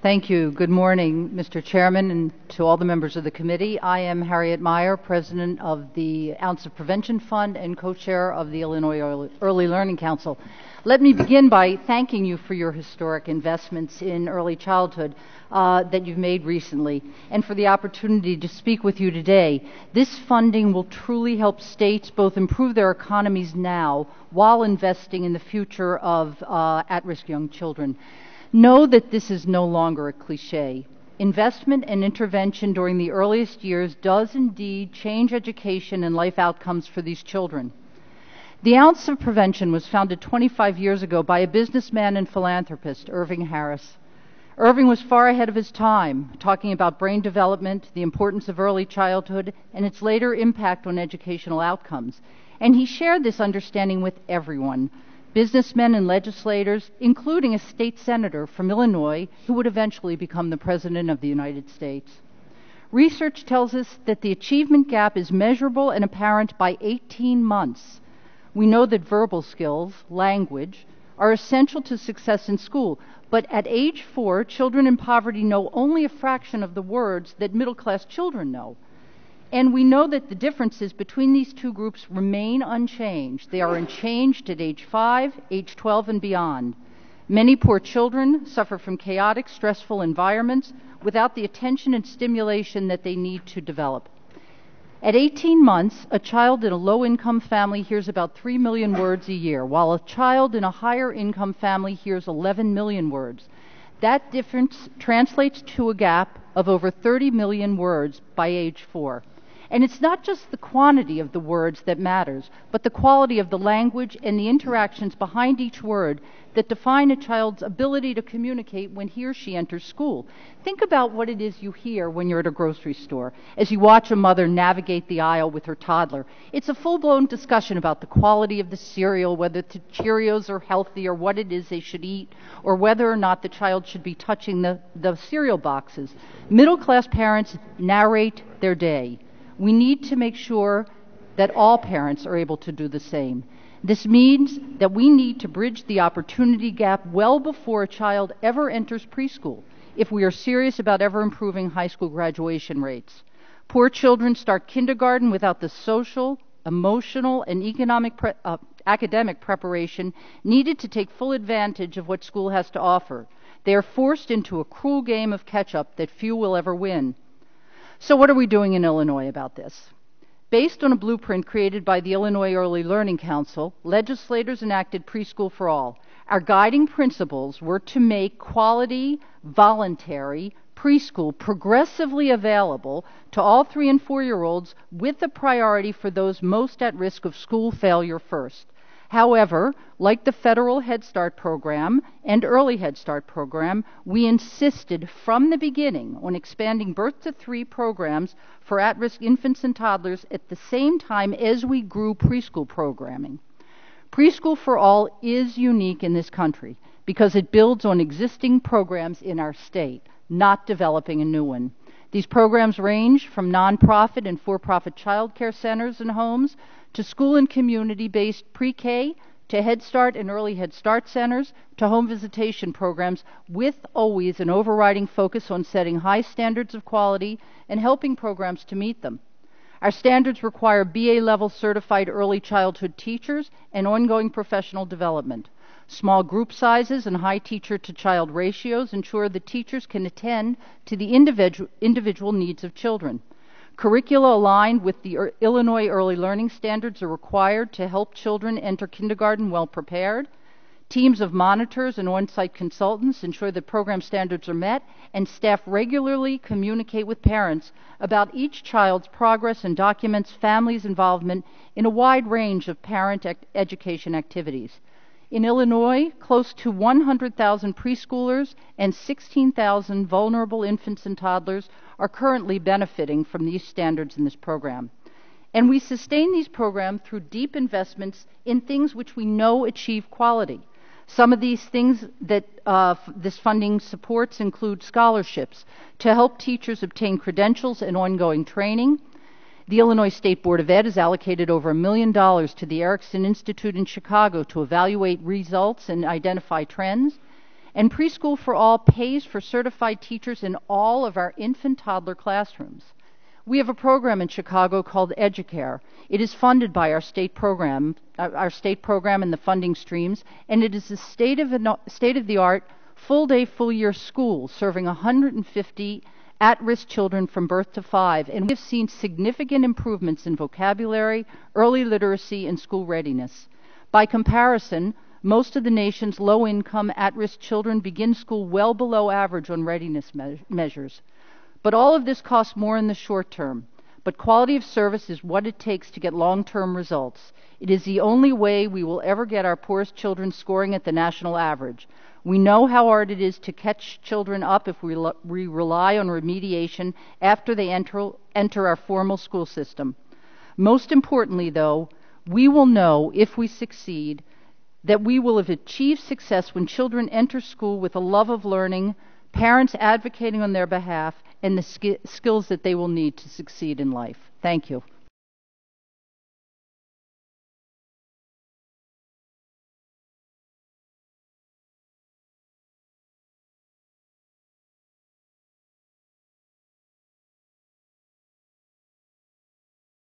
Thank you. Good morning, Mr. Chairman, and to all the members of the committee. I am Harriet Meyer, President of the Ounce of Prevention Fund and co-chair of the Illinois Early Learning Council. Let me begin by thanking you for your historic investments in early childhood that you've made recently, and for the opportunity to speak with you today. This funding will truly help states both improve their economies now while investing in the future of at-risk young children. Know that this is no longer a cliche. Investment and intervention during the earliest years does indeed change education and life outcomes for these children. The Ounce of Prevention was founded 25 years ago by a businessman and philanthropist, Irving Harris. Irving was far ahead of his time, talking about brain development, the importance of early childhood, and its later impact on educational outcomes. And he shared this understanding with everyone, businessmen and legislators, including a state senator from Illinois who would eventually become the President of the United States. Research tells us that the achievement gap is measurable and apparent by 18 months. We know that verbal skills, language, are essential to success in school, but at age 4, children in poverty know only a fraction of the words that middle-class children know. And we know that the differences between these two groups remain unchanged. They are unchanged at age 5, age 12, and beyond. Many poor children suffer from chaotic, stressful environments without the attention and stimulation that they need to develop. At 18 months, a child in a low-income family hears about 3 million words a year, while a child in a higher-income family hears 11 million words. That difference translates to a gap of over 30 million words by age 4. And it's not just the quantity of the words that matters, but the quality of the language and the interactions behind each word that define a child's ability to communicate when he or she enters school. Think about what it is you hear when you're at a grocery store, as you watch a mother navigate the aisle with her toddler. It's a full-blown discussion about the quality of the cereal, whether the Cheerios are healthy or what it is they should eat, or whether or not the child should be touching the cereal boxes. Middle-class parents narrate their day. We need to make sure that all parents are able to do the same. This means that we need to bridge the opportunity gap well before a child ever enters preschool if we are serious about ever improving high school graduation rates. Poor children start kindergarten without the social, emotional, and academic preparation needed to take full advantage of what school has to offer. They are forced into a cruel game of catch-up that few will ever win. So what are we doing in Illinois about this? Based on a blueprint created by the Illinois Early Learning Council, legislators enacted Preschool for All. Our guiding principles were to make quality, voluntary preschool progressively available to all 3- and 4-year-olds with a priority for those most at risk of school failure first. However, like the federal Head Start program and early Head Start program, we insisted from the beginning on expanding birth to 3 programs for at-risk infants and toddlers at the same time as we grew preschool programming. Preschool for All is unique in this country because it builds on existing programs in our state, not developing a new one. These programs range from nonprofit and for-profit child care centers and homes to school and community-based pre-K, to Head Start and early Head Start centers, to home visitation programs, with always an overriding focus on setting high standards of quality and helping programs to meet them. Our standards require BA-level certified early childhood teachers and ongoing professional development. Small group sizes and high teacher-to-child ratios ensure that teachers can attend to the individual needs of children. Curricula aligned with the Illinois Early Learning Standards are required to help children enter kindergarten well prepared. Teams of monitors and on-site consultants ensure that program standards are met, and staff regularly communicate with parents about each child's progress and documents families' involvement in a wide range of parent education activities. In Illinois, close to 100,000 preschoolers and 16,000 vulnerable infants and toddlers are currently benefiting from these standards in this program. And we sustain these programs through deep investments in things which we know achieve quality. Some of these things that this funding supports include scholarships to help teachers obtain credentials and ongoing training. The Illinois State Board of Ed has allocated over $1 million to the Erickson Institute in Chicago to evaluate results and identify trends. And Preschool for All pays for certified teachers in all of our infant-toddler classrooms. We have a program in Chicago called Educare. It is funded by our state program and the funding streams, and it is a state-of-the-art, full-day, full-year school serving 150 at-risk children from birth to 5, and we have seen significant improvements in vocabulary, early literacy, and school readiness. By comparison, most of the nation's low-income, at-risk children begin school well below average on readiness measures. But all of this costs more in the short term. But quality of service is what it takes to get long-term results. It is the only way we will ever get our poorest children scoring at the national average. We know how hard it is to catch children up if we rely on remediation after they enter our formal school system. Most importantly, though, we will know, if we succeed, that we will have achieved success when children enter school with a love of learning, parents advocating on their behalf, and the skills that they will need to succeed in life. Thank you.